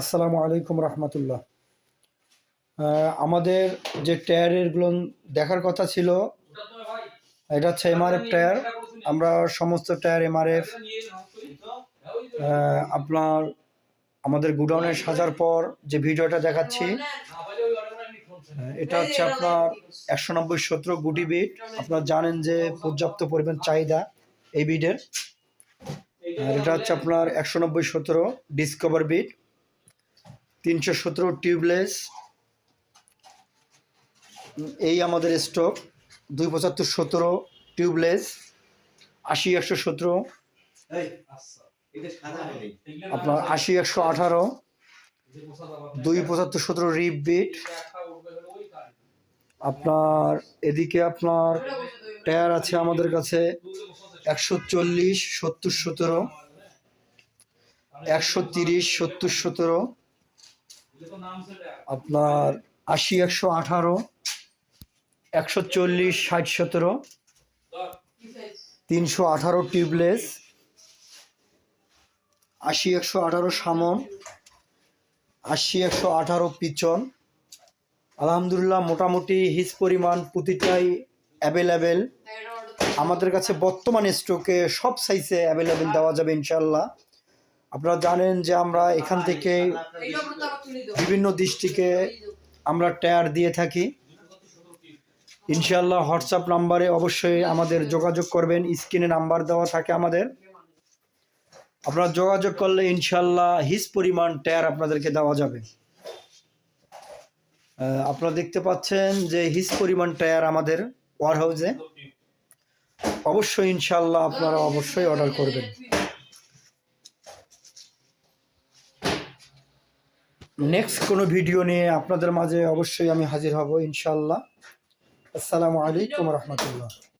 আসসালামু আলাইকুম রহমতুল্লাহ। আমাদের যে টায়ারেরগুলো দেখার কথা ছিল, এটা হচ্ছে এমআরএফ টায়ার। আমরা সমস্ত টায়ার এমআরএফ আপনার আমাদের গুডাউনে সাজার পর যে ভিডিওটা দেখাচ্ছি, এটা হচ্ছে আপনার 190-17 গুটি বিট। আপনারা জানেন যে পর্যাপ্ত পরিমাণ চাহিদা এই বিটের। আর এটা হচ্ছে আপনার 190-17 ডিসকভার বিট, 317 টিউবলেস। এই আমাদের স্টক 275-17 টিউবলেস, 80-117 আপনার 80-118, 275-17 রিপ বিট। আপনার এদিকে আপনার টায়ার আছে আমাদের কাছে 140-70-17, 130-70-17, আপনার 80-118, 140-60-17, 318 টিউবলেস, 80-118 সামন, 80-118 পিছন। আলহামদুলিল্লাহ মোটামুটি হিস পরিমাণ প্রতিটাই অ্যাভেলেবেল আমাদের কাছে বর্তমান স্টকে, সব সাইজে অ্যাভেলেবেল দেওয়া যাবে ইনশাল্লাহ। আপনারা জানেন যে আমরা এখান থেকে বিভিন্ন ডিস্ট্রিক্টে আমরা টায়ার দিয়ে থাকি। ইনশাল্লাহ হোয়াটসঅ্যাপ নাম্বারে অবশ্যই আমাদের যোগাযোগ করবেন, স্ক্রিনে নাম্বার দেওয়া থাকে আমাদের। আপনারা যোগাযোগ করলে ইনশাল্লাহ হিস পরিমাণ টায়ার আপনাদেরকে দেওয়া যাবে। আপনারা দেখতে পাচ্ছেন যে হিস পরিমাণ টায়ার আমাদের ওয়ার হাউসে। অবশ্যই ইনশাল্লাহ আপনারা অবশ্যই অর্ডার করবেন। নেক্সট কোনো ভিডিও নিয়ে আপনাদের মাঝে অবশ্যই আমি হাজির হব ইনশাল্লাহ। আসসালামু আলাইকুম রহমতুল্লাহ।